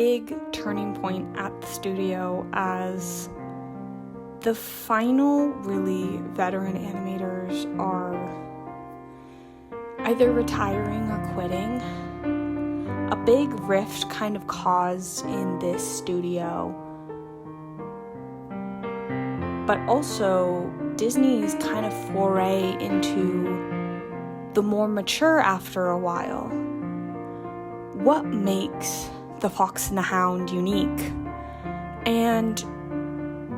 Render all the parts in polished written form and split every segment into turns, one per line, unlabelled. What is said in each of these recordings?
big turning point at the studio as the final really veteran animators are either retiring or quitting. A big rift kind of caused in this studio, but also Disney's kind of foray into the more mature after a while. What makes The Fox and the Hound unique? And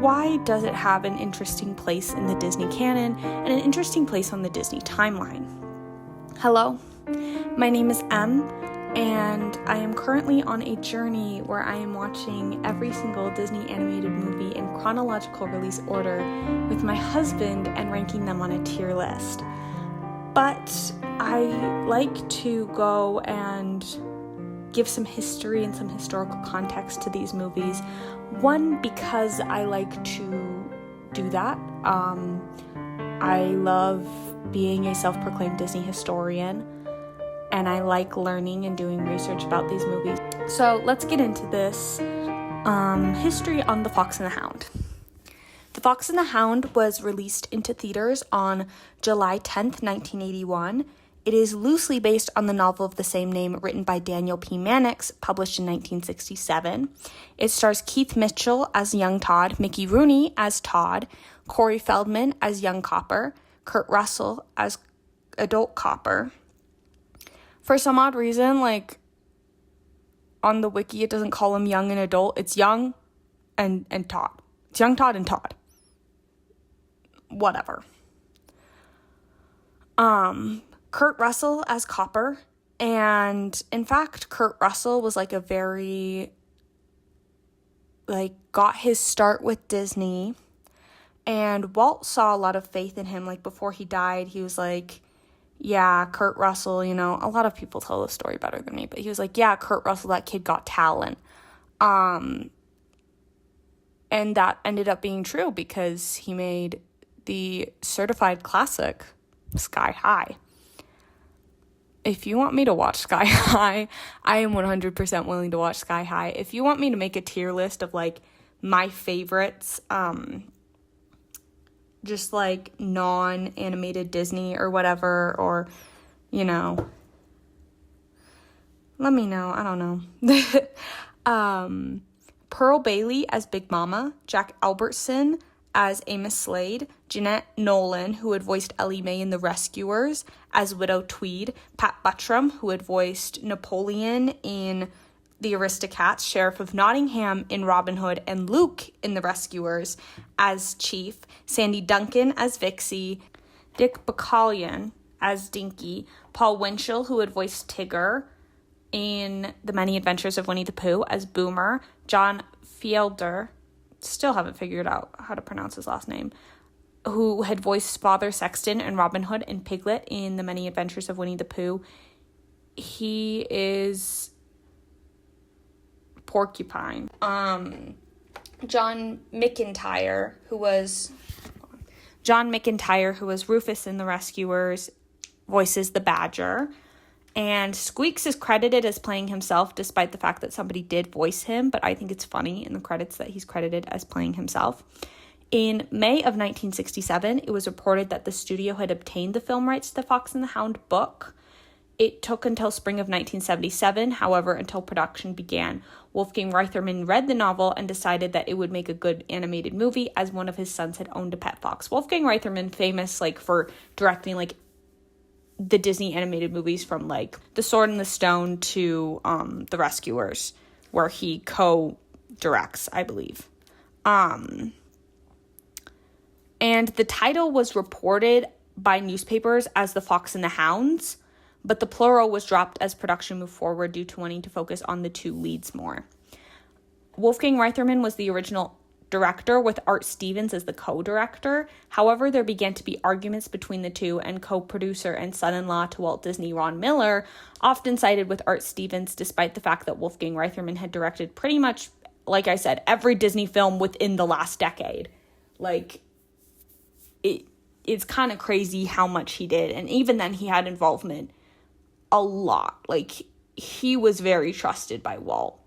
why does it have an interesting place in the Disney canon and an interesting place on the Disney timeline? Hello, my name is Em, and I am currently on a journey where I am watching every single Disney animated movie in chronological release order with my husband and ranking them on a tier list. But I like to go and give some history and some historical context to these movies. One, because I like to do that. I love being a self-proclaimed Disney historian, and I like learning and doing research about these movies. So let's get into this. History on The Fox and the Hound. The Fox and the Hound was released into theaters on July 10th, 1981. It is loosely based on the novel of the same name written by Daniel P. Mannix, published in 1967. It stars Keith Mitchell as young Todd, Mickey Rooney as Todd, Corey Feldman as young Copper, Kurt Russell as adult Copper. For some odd reason, on the wiki, it doesn't call him young and adult. It's young and Todd. It's young Todd and Todd. Whatever. Kurt Russell as Copper. And in fact, Kurt Russell was got his start with Disney. And Walt saw a lot of faith in him. Before he died, he was yeah, Kurt Russell, a lot of people tell the story better than me, but he was yeah, Kurt Russell, that kid got talent. And that ended up being true because he made the certified classic, Sky High. If you want me to watch Sky High, I am 100% willing to watch Sky High. If you want me to make a tier list of my favorites, just non-animated Disney or whatever, or, let me know. I don't know. Pearl Bailey as Big Mama, Jack Albertson as Amos Slade, Jeanette Nolan, who had voiced Ellie Mae in The Rescuers, as Widow Tweed, Pat Buttram, who had voiced Napoleon in The Aristocats, Sheriff of Nottingham in Robin Hood, and Luke in The Rescuers as Chief, Sandy Duncan as Vixie, Dick Bacallion as Dinky, Paul Winchell, who had voiced Tigger in The Many Adventures of Winnie the Pooh, as Boomer, John Fielder, still haven't figured out how to pronounce his last name, who had voiced Father Sexton and Robin Hood and Piglet in The Many Adventures of Winnie the Pooh. He is Porcupine. John McIntyre, who was Rufus in The Rescuers, voices the Badger. And Squeaks is credited as playing himself, despite the fact that somebody did voice him, but I think it's funny in the credits that he's credited as playing himself. In May of 1967, it was reported that the studio had obtained the film rights to the Fox and the Hound book. It took until spring of 1977, however, until production began. Wolfgang Reitherman read the novel and decided that it would make a good animated movie, as one of his sons had owned a pet fox. Wolfgang Reitherman, famous for directing the Disney animated movies from The Sword and the Stone to The Rescuers, where he co-directs, I believe. And the title was reported by newspapers as The Fox and the Hounds, but the plural was dropped as production moved forward due to wanting to focus on the two leads more. Wolfgang Reitherman was the original director, with Art Stevens as the co-director. However, there began to be arguments between the two, and co-producer and son-in-law to Walt Disney, Ron Miller, often sided with Art Stevens, despite the fact that Wolfgang Reitherman had directed pretty much, like I said, every Disney film within the last decade. It's kind of crazy how much he did, and even then he had involvement a lot. He was very trusted by Walt.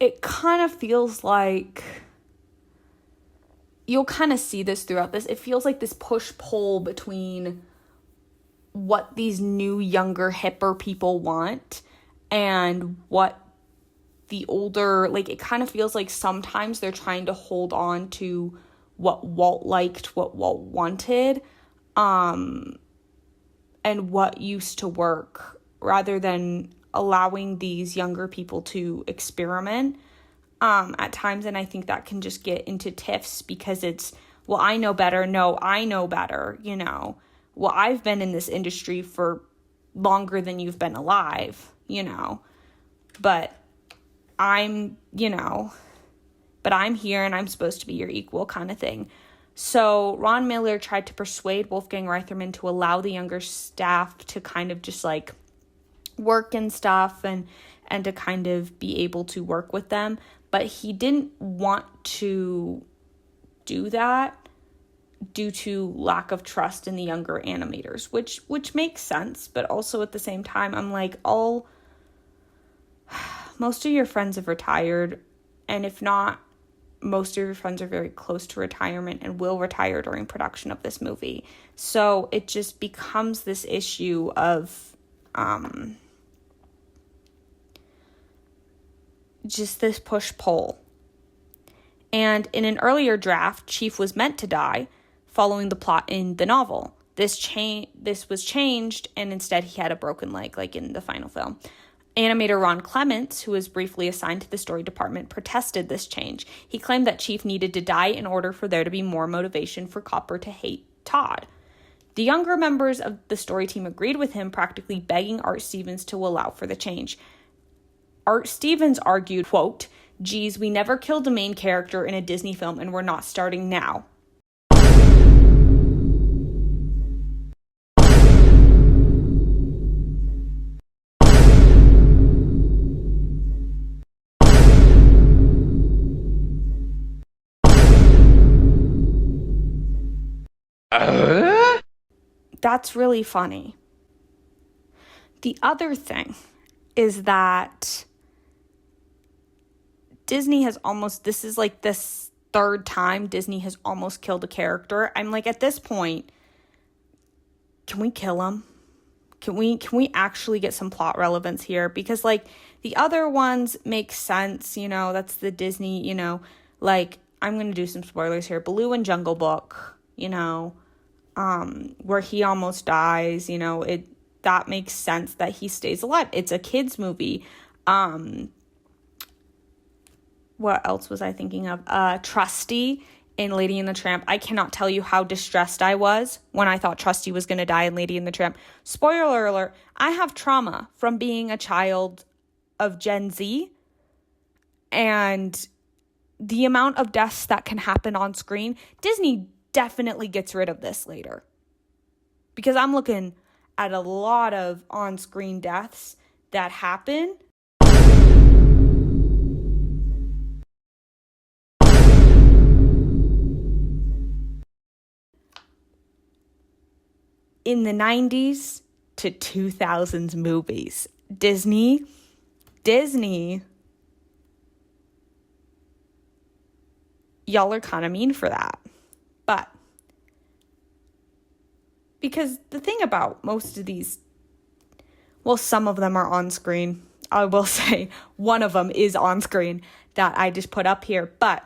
it kind of feels like, you'll kind of see this throughout this, it feels like this push-pull between what these new, younger, hipper people want and what the older, like, it kind of feels like sometimes they're trying to hold on to what Walt liked, what Walt wanted, and what used to work, rather than allowing these younger people to experiment at times. And I think that can just get into tiffs because it's, well, I know better. No, I know better, you know. Well, I've been in this industry for longer than you've been alive, you know. But I'm here and I'm supposed to be your equal kind of thing. So Ron Miller tried to persuade Wolfgang Reitherman to allow the younger staff to kind of just like work and stuff and to kind of be able to work with them. But he didn't want to do that due to lack of trust in the younger animators, which makes sense. But also at the same time, I'm like, most of your friends have retired, and if not, most of your friends are very close to retirement and will retire during production of this movie. So it just becomes this issue of just this push-pull. And in an earlier draft, Chief was meant to die following the plot in the novel. This was changed, and instead he had a broken leg, like in the final film. Animator Ron Clements, who was briefly assigned to the story department, protested this change. He claimed that Chief needed to die in order for there to be more motivation for Copper to hate Todd. The younger members of the story team agreed with him, practically begging Art Stevens to allow for the change. Art Stevens argued, quote, "Geez, we never killed a main character in a Disney film and we're not starting now." That's really funny. The other thing is that Disney has this is like this third time Disney has almost killed a character. I'm like, at this point, can we kill him? Can we actually get some plot relevance here? Because like the other ones make sense, you know, that's the Disney, you know, like I'm going to do some spoilers here. Baloo and Jungle Book, you know, where he almost dies, you know, that makes sense that he stays alive. It's a kid's movie. What else was I thinking of? Trusty in Lady and the Tramp. I cannot tell you how distressed I was when I thought Trusty was going to die in Lady and the Tramp. Spoiler alert, I have trauma from being a child of Gen Z, and the amount of deaths that can happen on screen, Disney definitely gets rid of this later. Because I'm looking at a lot of on-screen deaths that happen. In the 90s to 2000s movies. Disney, y'all are kind of mean for that. But because the thing about most of these, well, some of them are on screen. I will say one of them is on screen that I just put up here, but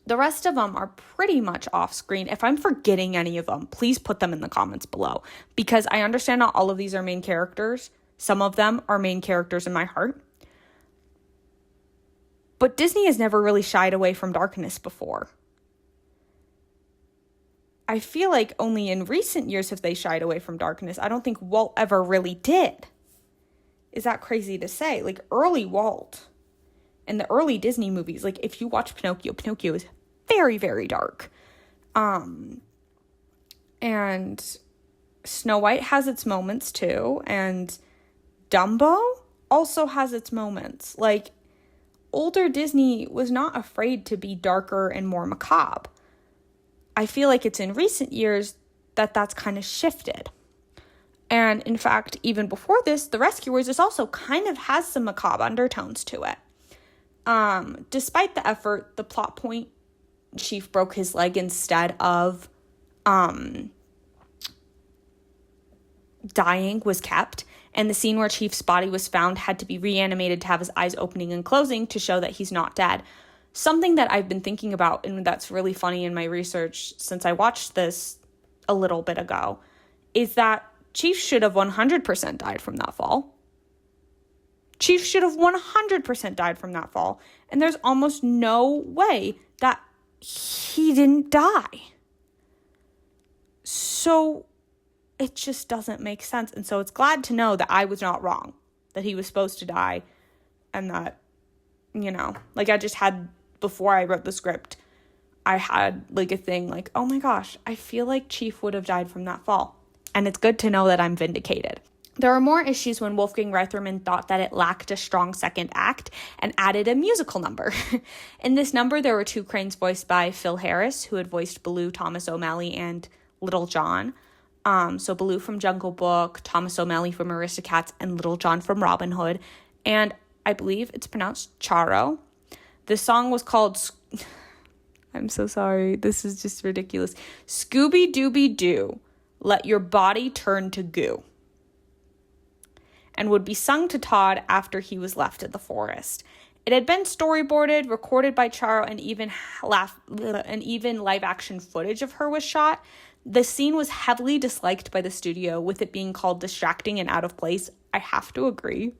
the rest of them are pretty much off screen. If I'm forgetting any of them, please put them in the comments below, because I understand not all of these are main characters. Some of them are main characters in my heart. But Disney has never really shied away from darkness before. I feel like only in recent years have they shied away from darkness. I don't think Walt ever really did. Is that crazy to say? Like early Walt and the early Disney movies, like if you watch Pinocchio, Pinocchio is very, very dark. And Snow White has its moments too, and Dumbo also has its moments. Like older Disney was not afraid to be darker and more macabre. I feel like it's in recent years that that's kind of shifted. And in fact, even before this, The Rescuers is also kind of has some macabre undertones to it. Despite the effort, the plot point, Chief broke his leg instead of dying, was kept, and the scene where Chief's body was found had to be reanimated to have his eyes opening and closing to show that he's not dead. Something that I've been thinking about, and that's really funny in my research since I watched this a little bit ago, is that Chief should have 100% died from that fall. Chief should have 100% died from that fall, and there's almost no way that he didn't die. So it just doesn't make sense. And so it's glad to know that I was not wrong, that he was supposed to die, and that, like I just had, before I wrote the script, I had like a thing like, oh my gosh, I feel like Chief would have died from that fall. And it's good to know that I'm vindicated. There are more issues when Wolfgang Reitherman thought that it lacked a strong second act and added a musical number. In this number, there were 2 cranes voiced by Phil Harris, who had voiced Baloo, Thomas O'Malley, and Little John. So Baloo from Jungle Book, Thomas O'Malley from Aristocats, and Little John from Robin Hood. And I believe it's pronounced Charo. The song was called, I'm so sorry, this is just ridiculous, Scooby-Dooby-Doo, Let Your Body Turn to Goo, and would be sung to Todd after he was left in the forest. It had been storyboarded, recorded by Charo, and even live-action footage of her was shot. The scene was heavily disliked by the studio, with it being called distracting and out of place. I have to agree.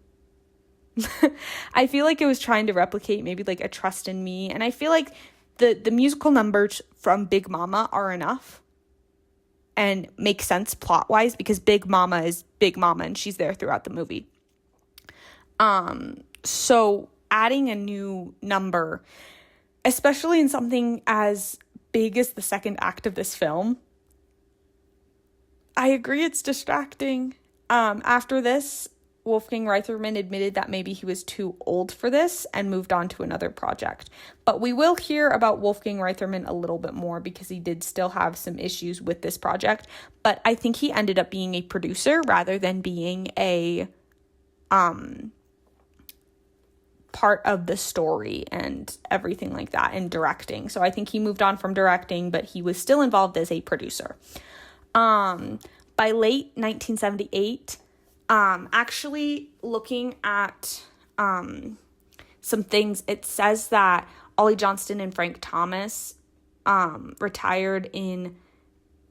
I feel like it was trying to replicate maybe like a Trust in Me, and I feel like the musical numbers from Big Mama are enough and make sense plot-wise, because Big Mama is Big Mama and she's there throughout the movie. So adding a new number, especially in something as big as the second act of this film, I agree it's distracting. After this, Wolfgang Reitherman admitted that maybe he was too old for this and moved on to another project. But we will hear about Wolfgang Reitherman a little bit more, because he did still have some issues with this project. But I think he ended up being a producer rather than being a part of the story and everything like that, and directing. So I think he moved on from directing, but he was still involved as a producer. By late 1978, actually looking at some things, it says that Ollie Johnston and Frank Thomas retired in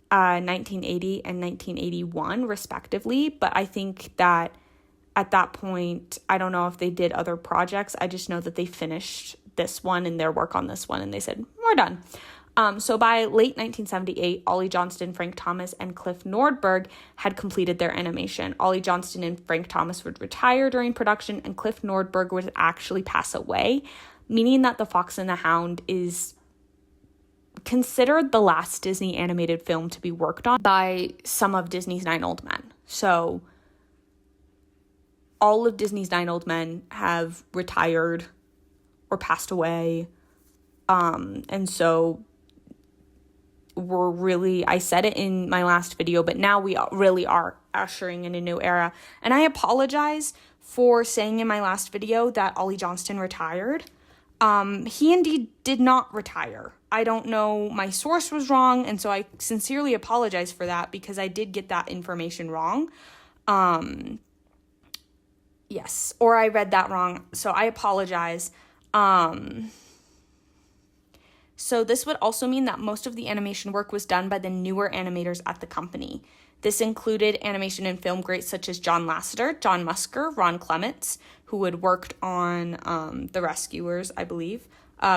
1980 and 1981 respectively, but I think that at that point, I don't know if they did other projects. I just know that they finished this one and their work on this one, and they said, we're done. So by late 1978, Ollie Johnston, Frank Thomas, and Cliff Nordberg had completed their animation. Ollie Johnston and Frank Thomas would retire during production, and Cliff Nordberg would actually pass away, meaning that The Fox and the Hound is considered the last Disney animated film to be worked on by some of Disney's 9 old men. So all of Disney's 9 old men have retired or passed away. And so we're really, I said it in my last video, but now we really are ushering in a new era. And I apologize for saying in my last video that Ollie Johnston retired. He indeed did not retire. I don't know, my source was wrong, and so I sincerely apologize for that, because I did get that information wrong. Yes, or I read that wrong, so I apologize. So this would also mean that most of the animation work was done by the newer animators at the company. This included animation and film greats such as John Lasseter, John Musker, Ron Clements, who had worked on The Rescuers, I believe,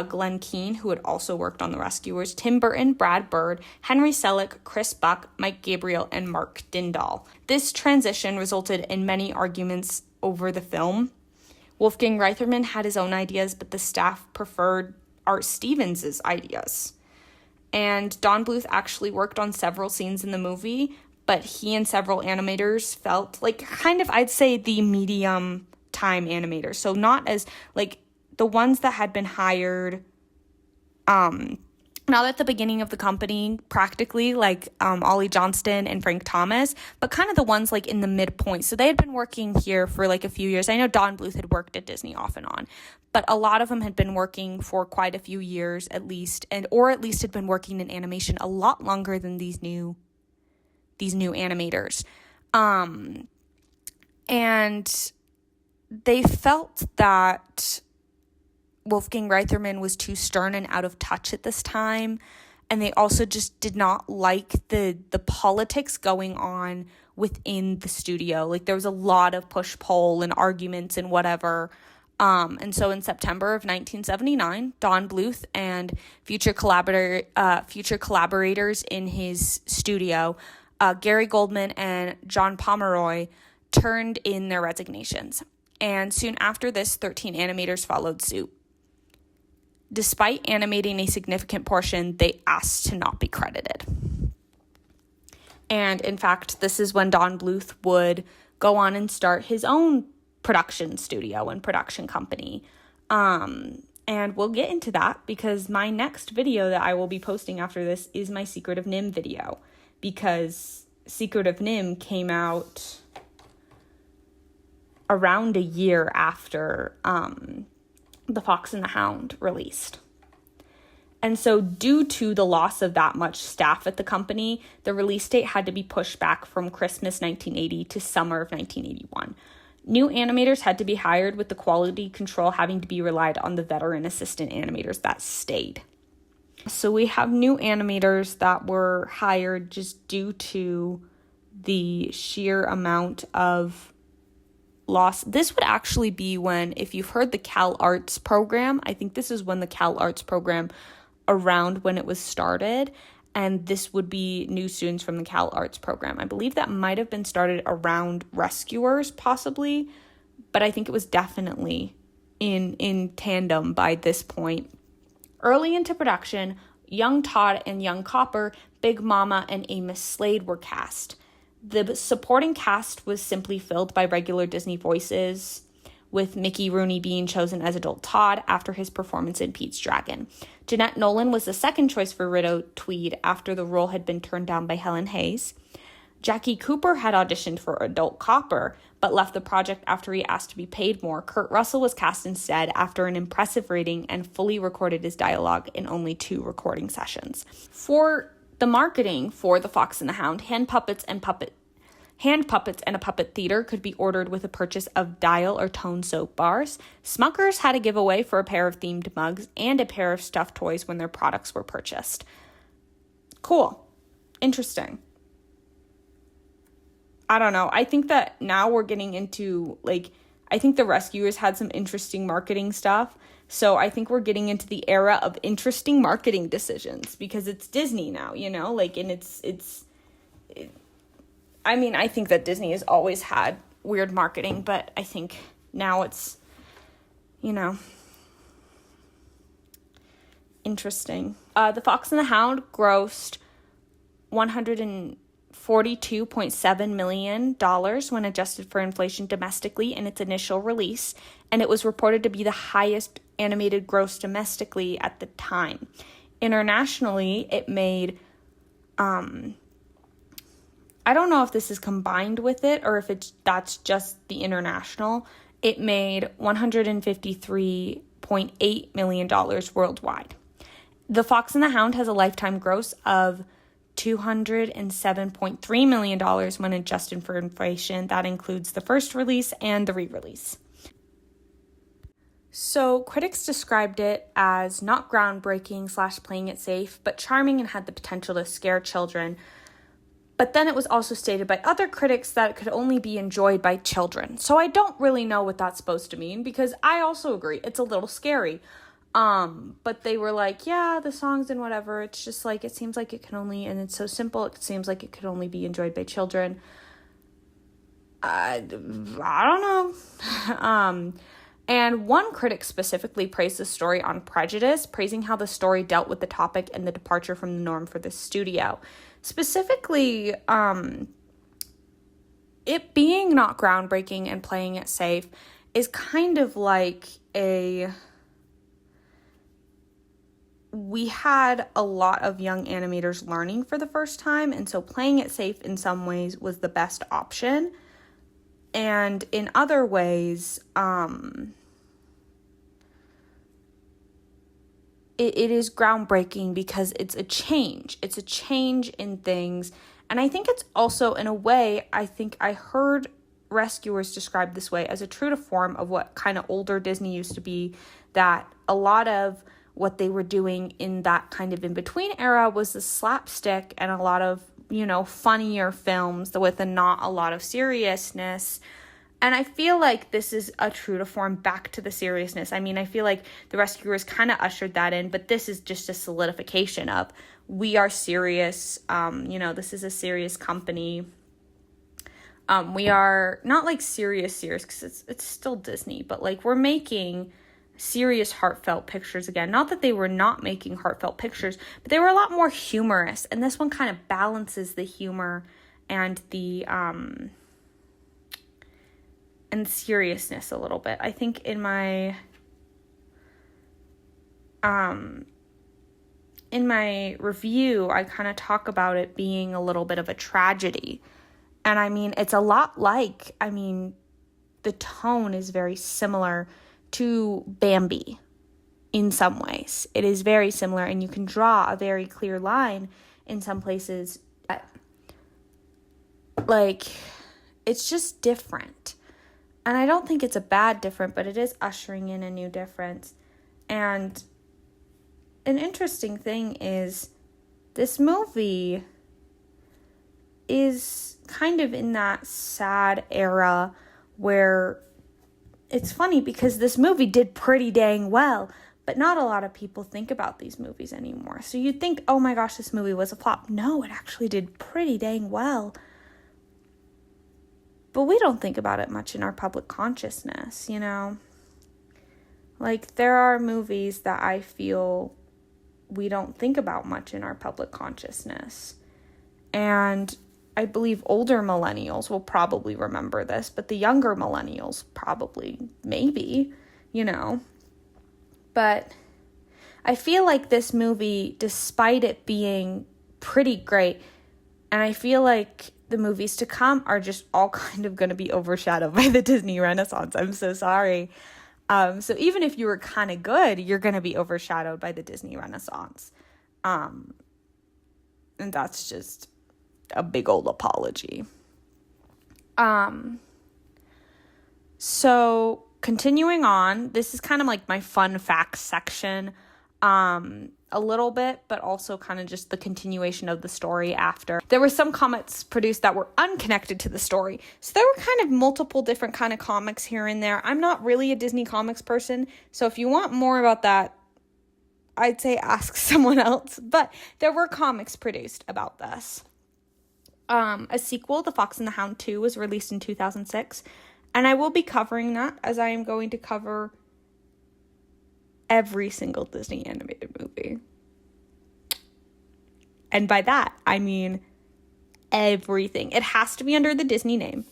Glenn Keane, who had also worked on The Rescuers, Tim Burton, Brad Bird, Henry Selick, Chris Buck, Mike Gabriel, and Mark Dindal. This transition resulted in many arguments over the film. Wolfgang Reitherman had his own ideas, but the staff preferred Art Stevens' ideas. And Don Bluth actually worked on several scenes in the movie, but he and several animators felt like kind of, I'd say, the medium time animators. So not as, like, the ones that had been hired not at the beginning of the company practically, like Ollie Johnston and Frank Thomas, but kind of the ones like in the midpoint. So they had been working here for like a few years. I know Don Bluth had worked at Disney off and on, but a lot of them had been working for quite a few years at least, or at least had been working in animation a lot longer than these new animators. And they felt that Wolfgang Reitherman was too stern and out of touch at this time, and they also just did not like the politics going on within the studio. Like, there was a lot of push-pull and arguments and whatever, and so in September of 1979, Don Bluth and future collaborators in his studio, Gary Goldman and John Pomeroy, turned in their resignations, and soon after this, 13 animators followed suit. Despite animating a significant portion, they asked to not be credited. And in fact, this is when Don Bluth would go on and start his own production studio and production company. And we'll get into that because my next video that I will be posting after this is my Secret of NIMH video, because Secret of NIMH came out around a year after The Fox and the Hound released. And so due to the loss of that much staff at the company, the release date had to be pushed back from Christmas 1980 to summer of 1981. New animators had to be hired, with the quality control having to be relied on the veteran assistant animators that stayed. So we have new animators that were hired just due to the sheer amount of loss. This would actually be when, if you've heard the Cal Arts program, I think this is when the Cal Arts program, around when it was started, and this would be new students from the Cal Arts program. I believe that might have been started around Rescuers, possibly, but I think it was definitely in tandem by this point. Early into production, Young Todd and Young Copper, Big Mama, and Amos Slade were cast. The supporting cast was simply filled by regular Disney voices, with Mickey Rooney being chosen as adult Todd after his performance in Pete's Dragon. Jeanette Nolan was the second choice for Rideau Tweed after the role had been turned down by Helen Hayes. Jackie Cooper had auditioned for adult Copper, but left the project after he asked to be paid more. Kurt Russell was cast instead after an impressive rating and fully recorded his dialogue in only 2 recording sessions. For the marketing for The Fox and the Hound, hand puppets and a puppet theater could be ordered with a purchase of dial or tone soap bars. Smuckers had a giveaway for a pair of themed mugs and a pair of stuffed toys when their products were purchased. Cool. Interesting. I don't know. I think that now we're getting into, I think the Rescuers had some interesting marketing stuff. So I think we're getting into the era of interesting marketing decisions because it's Disney now, and I think that Disney has always had weird marketing, but I think now it's, interesting. The Fox and the Hound grossed $142.7 million when adjusted for inflation domestically in its initial release, and it was reported to be the highest animated gross domestically at the time. Internationally, it made, I don't know if this is combined with it or if that's just the international. It made $153.8 million worldwide. The Fox and the Hound has a lifetime gross of $207.3 million when adjusted for inflation. That includes the first release and the re-release. So critics described it as not groundbreaking / playing it safe, but charming and had the potential to scare children. But then it was also stated by other critics that it could only be enjoyed by children. So I don't really know what that's supposed to mean, because I also agree it's a little scary. But they were like, yeah, the songs and whatever, it's just like, it seems like it can only, and it's so simple, it seems like it could only be enjoyed by children. I don't know. And one critic specifically praised the story on prejudice, praising how the story dealt with the topic and the departure from the norm for the studio. Specifically, it being not groundbreaking and playing it safe is kind of like a we had a lot of young animators learning for the first time, and so playing it safe in some ways was the best option. And in other ways, it is groundbreaking because it's a change. It's a change in things. And I think it's also, in a way, I think I heard rescuers describe this way as a true to form of what kind of older Disney used to be, that a lot of what they were doing in that kind of in-between era was the slapstick and a lot of, funnier films with not a lot of seriousness. And I feel like this is a true to form back to the seriousness. I mean, I feel like the Rescuers kind of ushered that in, but this is just a solidification of we are serious. This is a serious company. We are not like serious because it's still Disney, but like we're making serious heartfelt pictures again. Not that they were not making heartfelt pictures, but they were a lot more humorous. And this one kind of balances the humor and the and seriousness a little bit. I think in my review, I kind of talk about it being a little bit of a tragedy. And I mean, it's a lot like, the tone is very similar to Bambi in some ways. It is very similar, and you can draw a very clear line in some places. Like, it's just different. And I don't think it's a bad different, but it is ushering in a new difference. And an interesting thing is this movie is kind of in that sad era where it's funny because this movie did pretty dang well, but not a lot of people think about these movies anymore. So you'd think, oh my gosh, this movie was a flop. No, it actually did pretty dang well. But we don't think about it much in our public consciousness, Like, there are movies that I feel we don't think about much in our public consciousness. And I believe older millennials will probably remember this, but the younger millennials probably, maybe, But I feel like this movie, despite it being pretty great, and I feel like the movies to come are just all kind of going to be overshadowed by the Disney Renaissance. I'm so sorry. So even if you were kind of good, you're going to be overshadowed by the Disney Renaissance. And that's just a big old apology. So continuing on, this is kind of like my fun facts section, a little bit, but also kind of just the continuation of the story after. There were some comics produced that were unconnected to the story. So there were kind of multiple different kind of comics here and there. I'm not really a Disney comics person, so if you want more about that, I'd say ask someone else. But there were comics produced about this. A sequel, The Fox and the Hound 2, was released in 2006, and I will be covering that, as I am going to cover every single Disney animated movie. And by that, I mean everything. It has to be under the Disney name,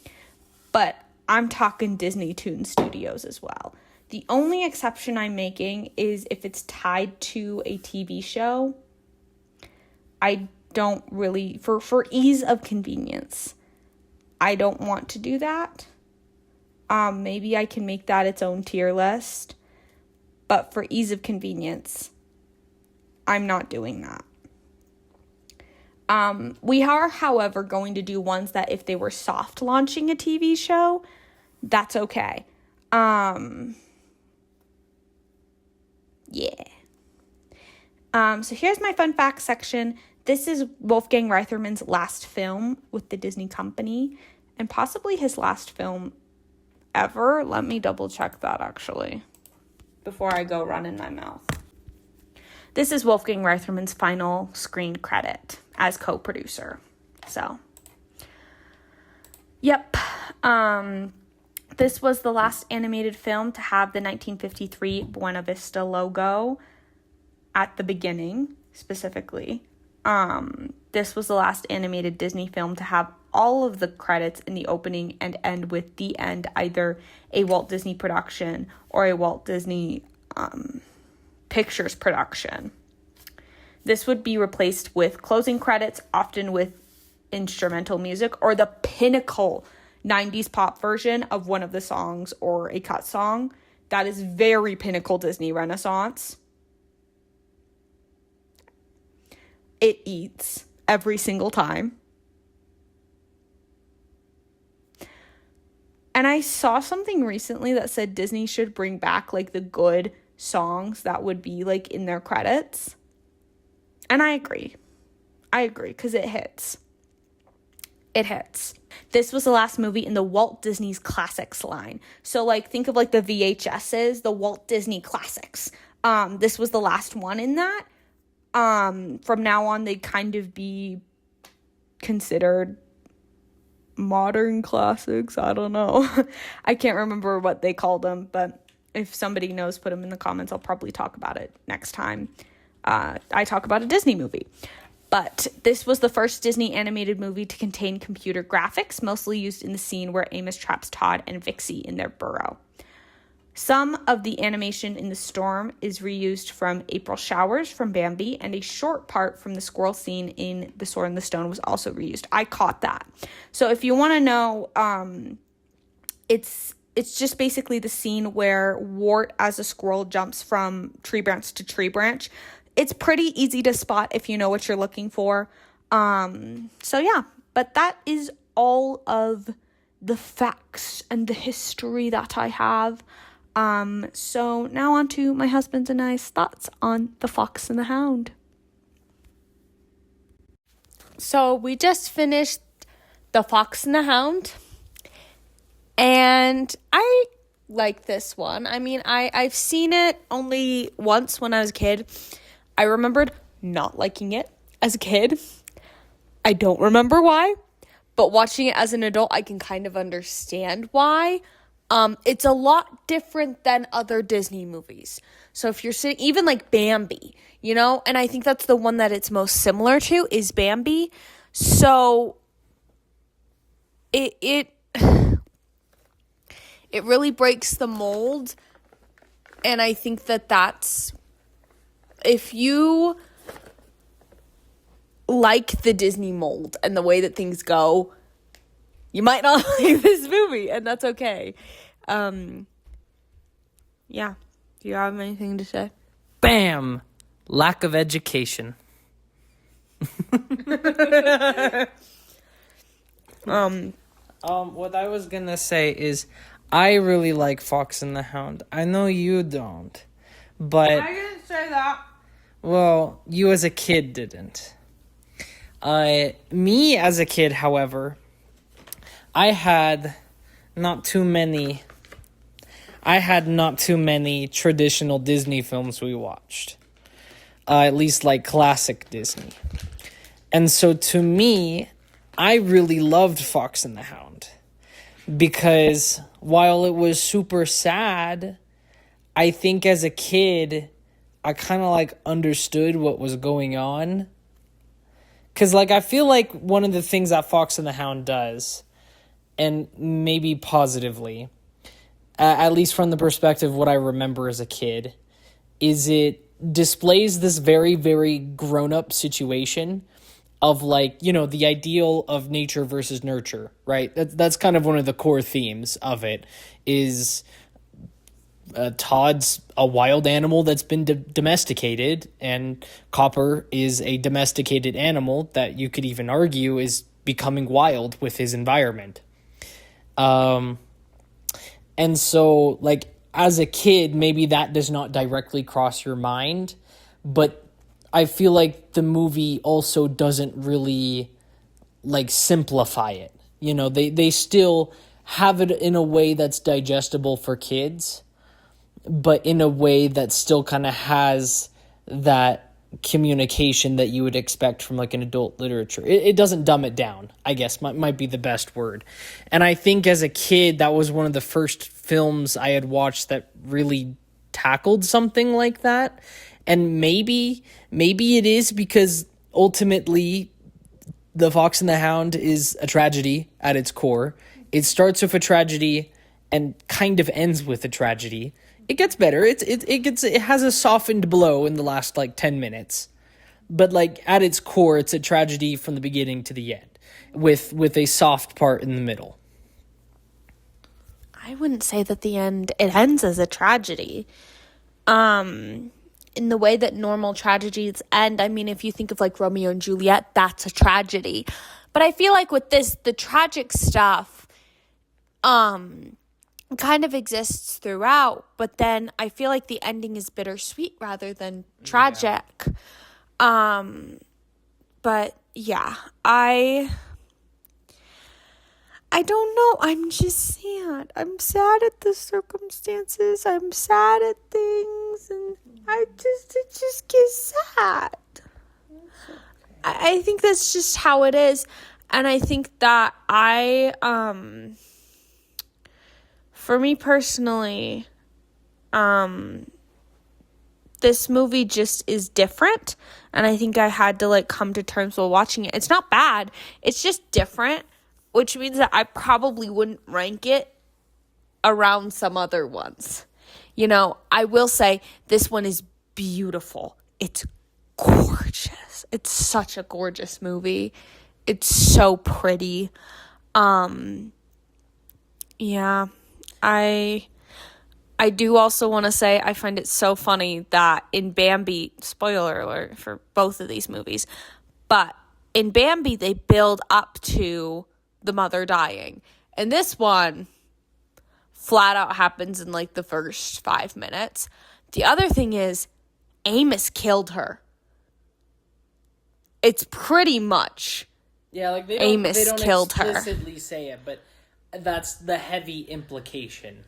but I'm talking Disney Toon Studios as well. The only exception I'm making is if it's tied to a TV show. I don't really, for ease of convenience, I don't want to do that. Maybe I can make that its own tier list, but for ease of convenience, I'm not doing that. We are, however, going to do ones that if they were soft launching a TV show, that's okay. Yeah. So here's my fun facts section. This is Wolfgang Reitherman's last film with the Disney company, and possibly his last film ever. Let me double check that, actually, before I go running my mouth. This is Wolfgang Reitherman's final screen credit as co-producer. So, yep. This was the last animated film to have the 1953 Buena Vista logo at the beginning, specifically. This was the last animated Disney film to have all of the credits in the opening and end with the end, either a Walt Disney production or a Walt Disney Pictures production. This would be replaced with closing credits, often with instrumental music, or the pinnacle 90s pop version of one of the songs or a cut song. That is very pinnacle Disney Renaissance. It eats every single time. And I saw something recently that said Disney should bring back, like, the good songs that would be, like, in their credits. And I agree. Because it hits. It hits. This was the last movie in the Walt Disney's Classics line. So, like, think of, like, the VHSs, the Walt Disney Classics. This was the last one in that. From now on, they'd kind of be considered modern classics. I don't know. I can't remember what they called them, but if somebody knows, put them in the comments. I'll probably talk about it next time I talk about a Disney movie. But this was the first Disney animated movie to contain computer graphics, mostly used in the scene where Amos traps Todd and Vixie in their burrow. Some of the animation in the storm is reused from April Showers from Bambi, and a short part from the squirrel scene in The Sword in the Stone was also reused. I caught that. So if you want to know, it's just basically the scene where Wart as a squirrel jumps from tree branch to tree branch. It's pretty easy to spot if you know what you're looking for. So yeah, but that is all of the facts and the history that I have. So now on to my husband and I's thoughts on The Fox and the Hound. So we just finished The Fox and the Hound, and I like this one. I mean, I've seen it only once when I was a kid. I remembered not liking it as a kid. I don't remember why, but watching it as an adult, I can kind of understand why. It's a lot different than other Disney movies. So if you're sitting, even like Bambi, you know, and I think that's the one that it's most similar to is Bambi. So it really breaks the mold. And I think that's, if you like the Disney mold and the way that things go, you might not like this movie, and that's okay. Yeah. Do you have anything to say?
Bam! Lack of education. What I was gonna say is, I really like Fox and the Hound. I know you don't, but
I didn't say that.
Well, you as a kid didn't. Me as a kid, however, I had not too many traditional Disney films we watched. At least like classic Disney. And so to me, I really loved Fox and the Hound. Because while it was super sad, I think as a kid, I kind of like understood what was going on. Because like I feel like one of the things that Fox and the Hound does, and maybe positively, at least from the perspective of what I remember as a kid, is it displays this very, very grown-up situation of like, you know, the ideal of nature versus nurture, right? That's kind of one of the core themes of it, is Todd's a wild animal that's been domesticated, and Copper is a domesticated animal that you could even argue is becoming wild with his environment. And so, like, as a kid, maybe that does not directly cross your mind, but I feel like the movie also doesn't really, like, simplify it. You know, they still have it in a way that's digestible for kids, but in a way that still kind of has that communication that you would expect from like an adult literature. It doesn't dumb it down, I guess, might be the best word. And I think as a kid, that was one of the first films I had watched that really tackled something like that. And maybe it is because ultimately The Fox and the Hound is a tragedy at its core. It starts with a tragedy and kind of ends with a tragedy. It gets better. It has a softened blow in the last like 10 minutes. but like at its core, it's a tragedy from the beginning to the end, with a soft part in the middle.
I wouldn't say that it ends as a tragedy. In the way that normal tragedies end, I mean, if you think of like Romeo and Juliet, that's a tragedy. But I feel like with this, the tragic stuff, kind of exists throughout, but then I feel like the ending is bittersweet rather than tragic. Yeah. But yeah, I don't know. I'm just sad. I'm sad at the circumstances. I'm sad at things, and it just gets sad. Okay. I think that's just how it is, and I think that for me personally, this movie just is different, and I think I had to like come to terms while watching it. It's not bad. It's just different, which means that I probably wouldn't rank it around some other ones. You know, I will say this one is beautiful. It's gorgeous. It's such a gorgeous movie. It's so pretty. Yeah, I do also want to say I find it so funny that in Bambi, spoiler alert for both of these movies, but in Bambi they build up to the mother dying. And this one flat out happens in like the first 5 minutes. The other thing is Amos killed her. It's pretty much
like
Amos killed her.
They don't explicitly say it, but that's the heavy implication.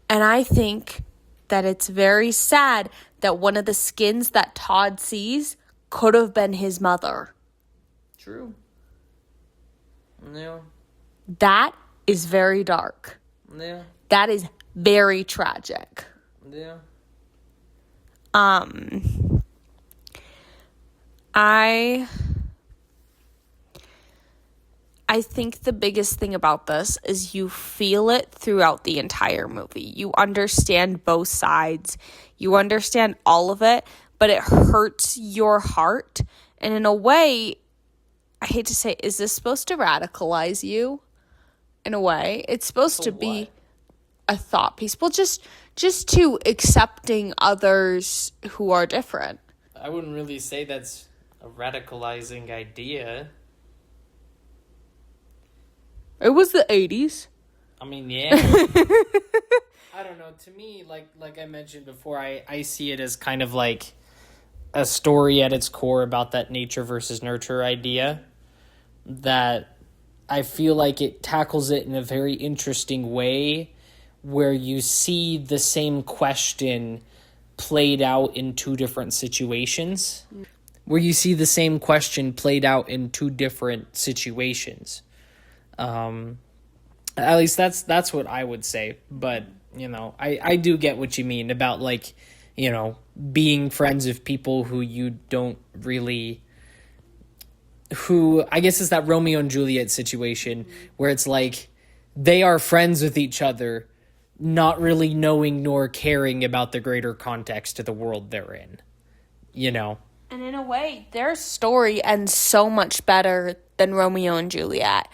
And I think that it's very sad that one of the skins that Todd sees could have been his mother.
True. Yeah.
That is very dark.
Yeah.
That is very tragic.
Yeah.
I think the biggest thing about this is you feel it throughout the entire movie. You understand both sides. You understand all of it, but it hurts your heart. And in a way, I hate to say, is this supposed to radicalize you? In a way, it's supposed to be a thought piece. Well, just to accepting others who are different.
I wouldn't really say that's a radicalizing idea.
It was the 80s.
I mean, yeah. I don't know. To me, like I mentioned before, I see it as kind of like a story at its core about that nature versus nurture idea. That I feel like it tackles it in a very interesting way where you see the same question played out in two different situations. Where you see the same question played out in two different situations. At least that's what I would say. But, you know, I do get what you mean about, like, you know, being friends with people who you don't really... Who, I guess it's that Romeo and Juliet situation where it's like they are friends with each other, not really knowing nor caring about the greater context of the world they're in, you know?
And in a way, their story ends so much better than Romeo and Juliet.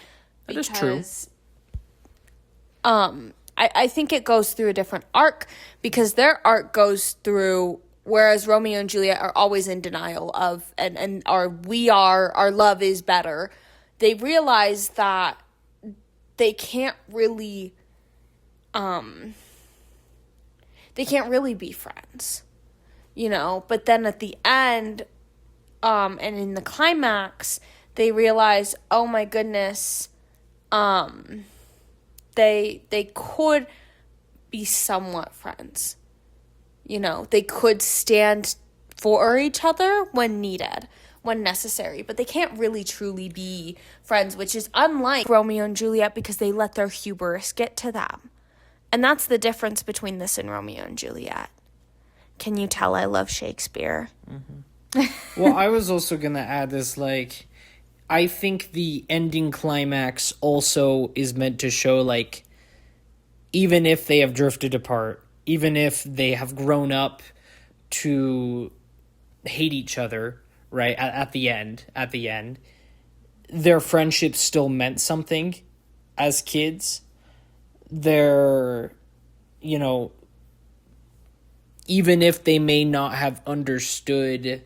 That is true.
I think it goes through a different arc because their arc goes through, whereas Romeo and Juliet are always in denial of, and our love is better. They realize that they can't really be friends, you know, but then at the end, and in the climax, they realize, oh my goodness, they could be somewhat friends. You know, they could stand for each other when needed, when necessary, but they can't really truly be friends, which is unlike Romeo and Juliet because they let their hubris get to them. And that's the difference between this and Romeo and Juliet. Can you tell I love Shakespeare?
Mm-hmm. Well, I was also going to add this, like, I think the ending climax also is meant to show, like, even if they have drifted apart, even if they have grown up to hate each other right? At the end, their friendship still meant something as kids. They're, you know, even if they may not have understood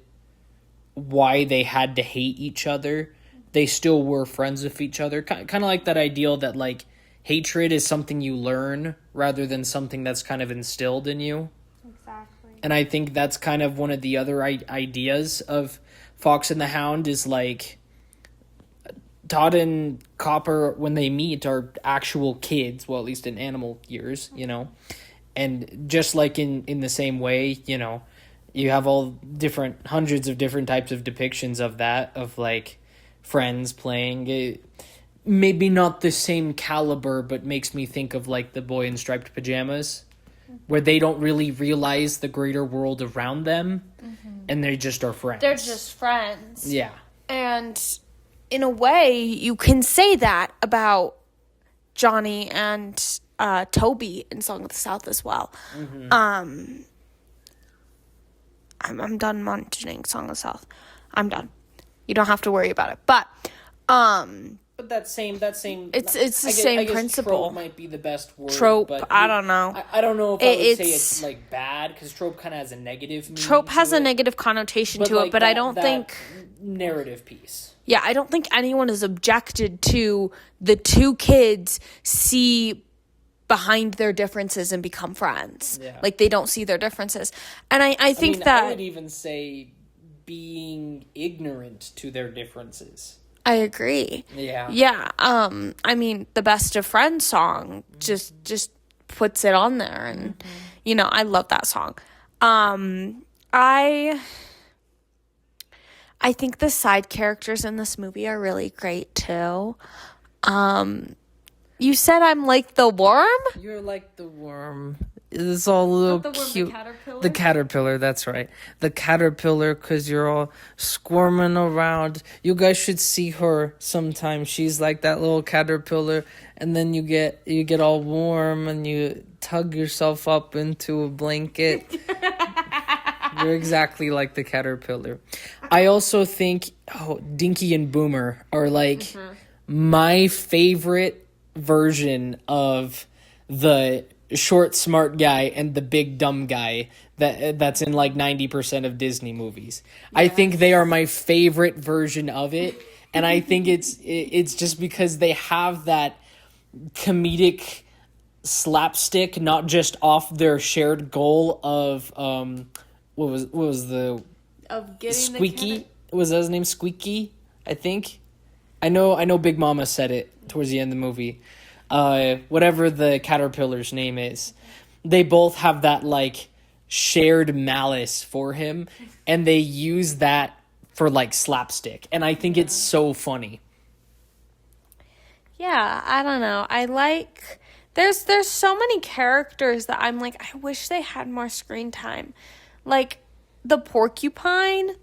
why they had to hate each other, they still were friends with each other. Kind of like that ideal that, like, hatred is something you learn rather than something that's kind of instilled in you.
Exactly.
And I think that's kind of one of the other ideas of Fox and the Hound is, like, Todd and Copper, when they meet, are actual kids, well, at least in animal years, you know. And just like in the same way, you know, you have all hundreds of different types of depictions of that, of, like, friends playing. Maybe not the same caliber, but makes me think of, like, the boy in striped pajamas, where they don't really realize the greater world around them, and they just are friends.
They're just friends.
Yeah.
And in a way, you can say that about Johnny and Toby in Song of the South as well. I'm done mentioning Song of the South. I'm done. You don't have to worry about it. But
that same
it's the same principle.
Trope might be the best word.
Trope,
but
I don't know.
I don't know if I would say it's, like, bad, because trope kind of has a negative meaning.
Trope has a negative connotation to it, but I don't think
narrative piece.
Yeah, I don't think anyone is objected to the two kids see behind their differences and become friends.
Yeah.
Like, they don't see their differences. And I think
I would even say being ignorant to their differences.
I agree.
Yeah.
Yeah. I mean, the Best of Friends song just puts it on there, and you know, I love that song. I think the side characters in this movie are really great too. You said I'm like the worm?
You're like the worm. It's all a little
Not the worm,
cute.
the caterpillar?
The caterpillar, that's right. The caterpillar, because you're all squirming around. You guys should see her sometime. She's like that little caterpillar, and then you get all warm and you tug yourself up into a blanket. You're exactly like the caterpillar. I also think Dinky and Boomer are, like, my favorite version of the short smart guy and the big dumb guy that's in, like, 90% of Disney movies. Yeah. I think they are my favorite version of it, and I think it's just because they have that comedic slapstick, not just off their shared goal of what was the
of getting
Squeaky? Was that his name? Squeaky, I think. I know Big Mama said it towards the end of the movie. Whatever the caterpillar's name is, they both have that, like, shared malice for him, and they use that for, like, slapstick, and I think it's so funny.
Yeah, I don't know. I like there's so many characters that I'm like, I wish they had more screen time. Like the porcupine,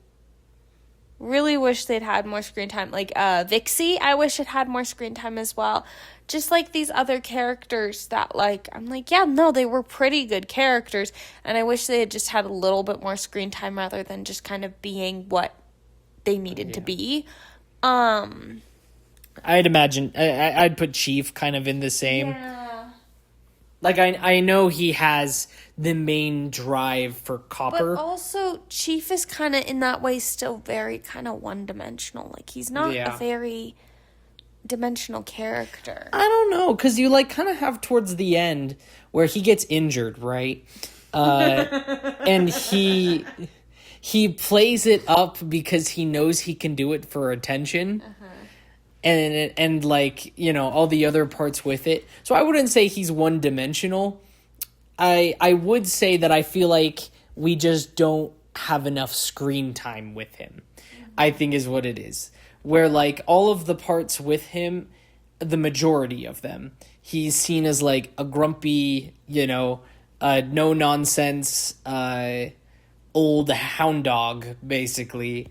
really wish they'd had more screen time. Like Vixie, I wish it had more screen time as well. Just like these other characters that, like, I'm like, yeah, no, they were pretty good characters, and I wish they had just had a little bit more screen time rather than just kind of being what they needed to be.
I'd imagine I'd put Chief kind of in the same.
Yeah.
Like, I know he has the main drive for Copper.
But also, Chief is kind of, in that way, still very kind of one-dimensional. Like, he's not a very dimensional character.
I don't know, because you, like, kind of have towards the end where he gets injured, right? And he plays it up because he knows he can do it for attention. And like, you know, all the other parts with it. So I wouldn't say he's one-dimensional. I would say that I feel like we just don't have enough screen time with him, I think is what it is. Where, like, all of the parts with him, the majority of them, he's seen as, like, a grumpy, you know, no-nonsense, old hound dog, basically.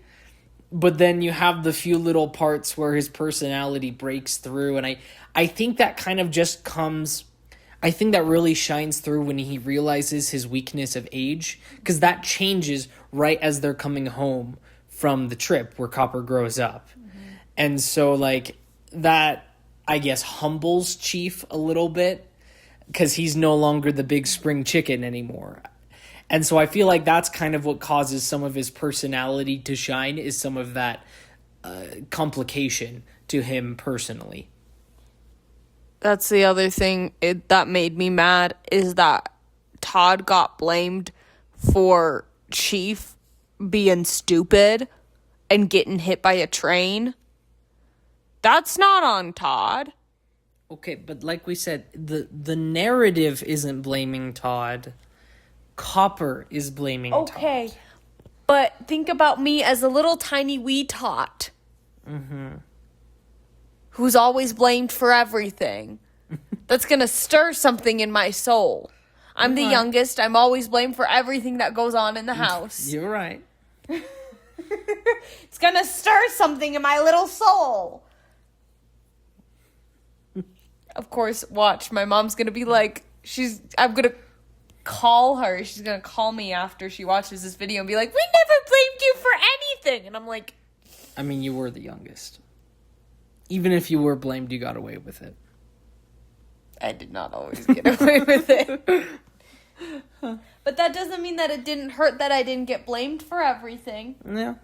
But then you have the few little parts where his personality breaks through, and I think that kind of just comes... I think that really shines through when he realizes his weakness of age, because that changes right as they're coming home from the trip where Copper grows up. And so, like, that, I guess, humbles Chief a little bit because he's no longer the big spring chicken anymore. And so I feel like that's kind of what causes some of his personality to shine, is some of that complication to him personally.
That's the other thing that made me mad, is that Todd got blamed for Chief being stupid and getting hit by a train. That's not on Todd.
Okay, but like we said, the narrative isn't blaming Todd. Copper is blaming Todd.
Okay, but think about me as a little tiny wee tot. Who's always blamed for everything. That's gonna stir something in my soul. I'm the youngest. I'm always blamed for everything that goes on in the house.
You're right.
It's gonna stir something in my little soul. Of course, watch. My mom's gonna be like, I'm gonna call her. She's gonna call me after she watches this video and be like, we never blamed you for anything. And I'm like,
I mean, you were the youngest. Even if you were blamed, you got away with it.
I did not always get away with it. But that doesn't mean that it didn't hurt that I didn't get blamed for everything.
Yeah.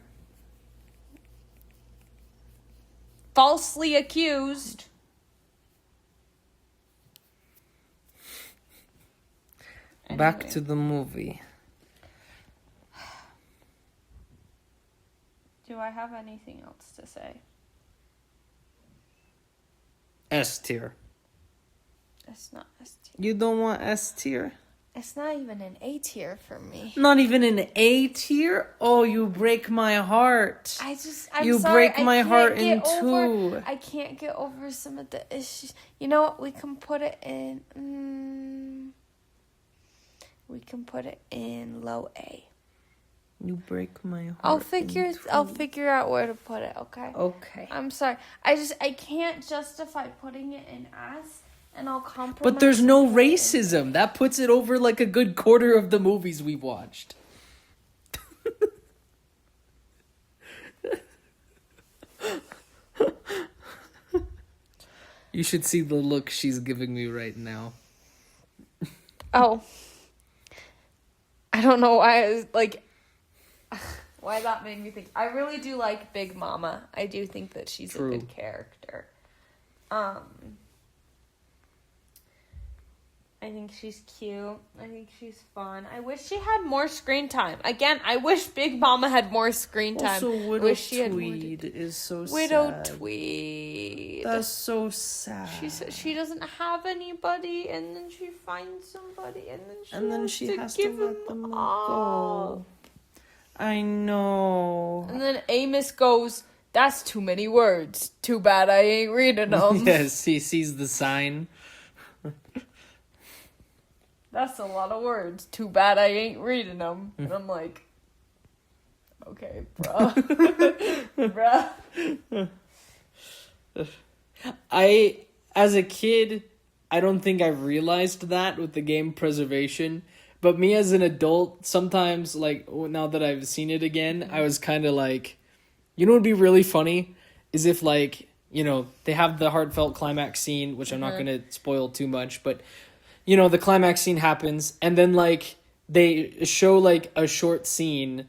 Falsely accused.
Back to the movie.
Do I have anything else to say?
S tier.
It's not S tier.
You don't want S tier?
It's not even an A tier for me.
Not even an A tier? Oh, you break my heart.
I'm
you
sorry,
break my heart in two.
I can't get over some of the issues. You know what? We can put it in. We can put it in low A.
You break my heart.
I'll figure out where to put it. Okay.
Okay.
I'm sorry. I can't justify putting it in S, and I'll compromise.
But there's no racism. That puts it over like a good quarter of the movies we've watched. You should see the look she's giving me right now.
Oh. I don't know why I was like, why that made me think. I really do like Big Mama. I do think that she's a good character. I think she's cute. I think she's fun. I wish she had more screen time. Again, I wish Big Mama had more screen time.
Also, Widow Tweed is so sad.
Widow Tweed.
That's so sad.
She said she doesn't have anybody, and then she finds somebody, and then she has to give let them go.
I know.
And then Amos goes, "That's too many words. Too bad I ain't reading them."
Yes, he sees the sign.
That's a lot of words. Too bad I ain't reading them. And I'm like, okay, bro. Bruh.
As a kid, I don't think I realized that with the game Preservation. But me as an adult, sometimes, like, now that I've seen it again, I was kind of like, you know what would be really funny? Is if, like, you know, they have the heartfelt climax scene, which I'm not going to spoil too much, but... You know, the climax scene happens, and then, like, they show, like, a short scene.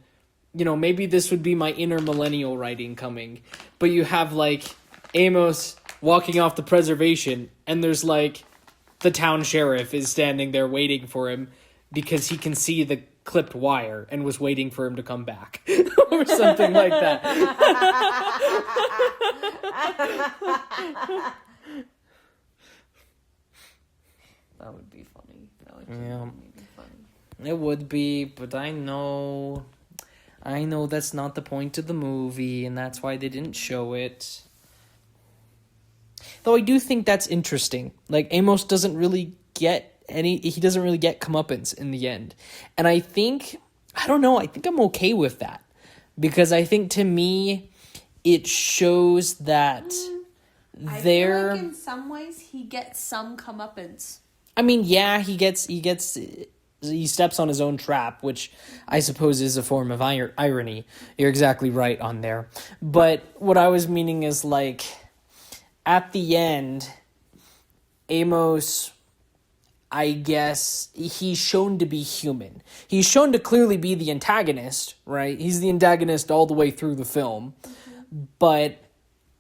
You know, maybe this would be my inner millennial writing coming. But you have, like, Amos walking off the Preservation, and there's, like, the town sheriff is standing there waiting for him because he can see the clipped wire and was waiting for him to come back. Or something like that.
That would be funny. That would be funny.
It would be, but I know that's not the point of the movie, and that's why they didn't show it. Though I do think that's interesting. Like, Amos doesn't really get comeuppance in the end. And I think I'm okay with that. Because I think, to me, it shows that
I feel like in some ways he gets some comeuppance.
I mean, yeah, he gets he steps on his own trap, which I suppose is a form of irony. You're exactly right on there. But what I was meaning is, like, at the end, Amos, I guess, he's shown to be human. He's shown to clearly be the antagonist, right? He's the antagonist all the way through the film. But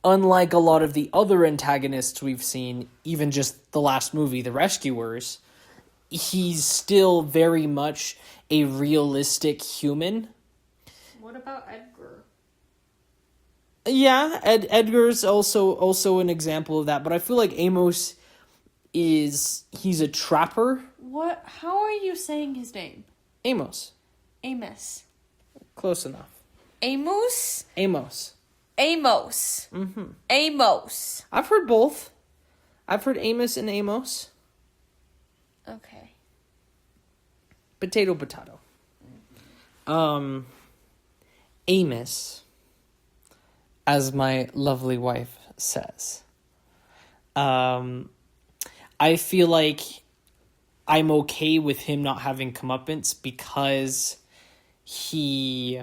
unlike a lot of the other antagonists we've seen, even just the last movie, The Rescuers, he's still very much a realistic human.
What about Edgar?
Yeah, Edgar's also an example of that, but I feel like Amos he's a trapper.
What? How are you saying his name?
Amos.
Amos.
Close enough.
Amos?
Amos.
Amos.
Mm-hmm.
Amos.
I've heard both. I've heard Amos and Amos.
Okay.
Potato. Amos, as my lovely wife says. I feel like I'm okay with him not having comeuppance because he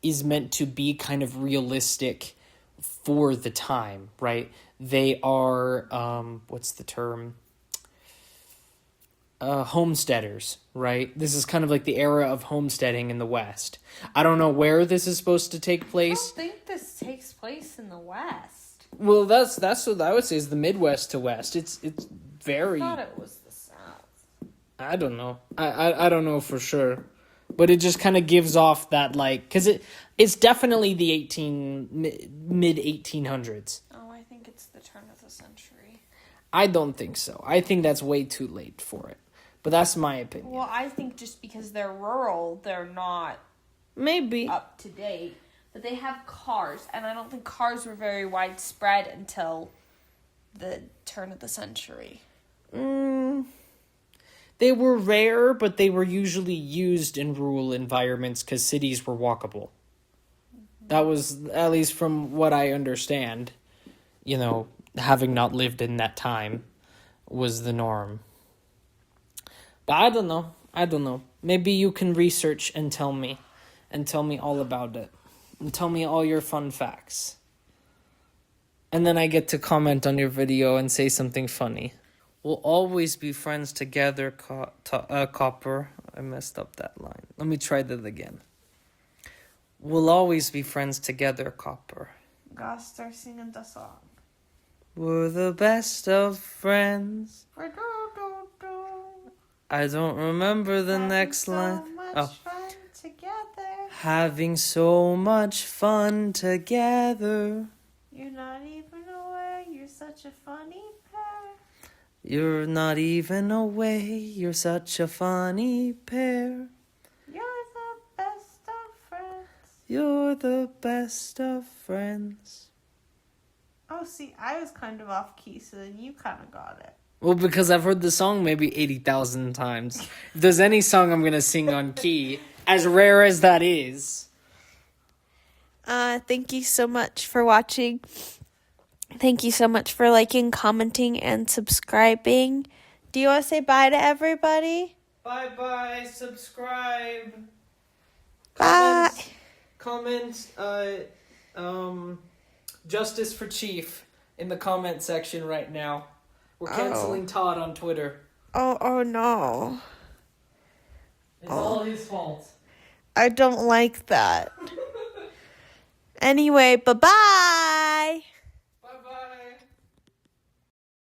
is meant to be kind of realistic for the time, right? They are, what's the term? Homesteaders, right? This is kind of like the era of homesteading in the West. I don't know where this is supposed to take place.
I don't think this takes place in the West.
Well, that's what I would say is the Midwest to West. It's very.
I thought it was the South.
I don't know. I don't know for sure, but it just kind of gives off that, like, because it's definitely the mid 1800s.
Oh, I think it's the turn of the century.
I don't think so. I think that's way too late for it. But that's my opinion.
Well, I think just because they're rural, they're not
maybe
up to date. But they have cars, and I don't think cars were very widespread until the turn of the century.
They were rare, but they were usually used in rural environments because cities were walkable. That was, at least from what I understand, having not lived in that time, was the norm. But I don't know. Maybe you can research and tell me all about it. And tell me all your fun facts. And then I get to comment on your video and say something funny. We'll always be friends together, Copper. I messed up that line. Let me try that again. We'll always be friends together, Copper.
Gosh, start singing the song.
We're the best of friends. I don't remember the next line.
Fun together.
Having so much fun together.
You're not even aware you're such a funny pair.
You're not even away, you're such a funny pair.
You're the best of friends.
You're the best of friends.
Oh, see, I was kind of off key, so then you kind of got it.
Well, because I've heard the song maybe 80,000 times. If there's any song I'm going to sing on key, as rare as that is.
Thank you so much for watching. Thank you so much for liking, commenting, and subscribing. Do you want to say bye to everybody?
Bye-bye, subscribe.
Bye.
Comment, Justice for Chief in the comment section right now. We're canceling Todd on Twitter.
Oh no.
It's all his fault.
I don't like that. Anyway, bye-bye.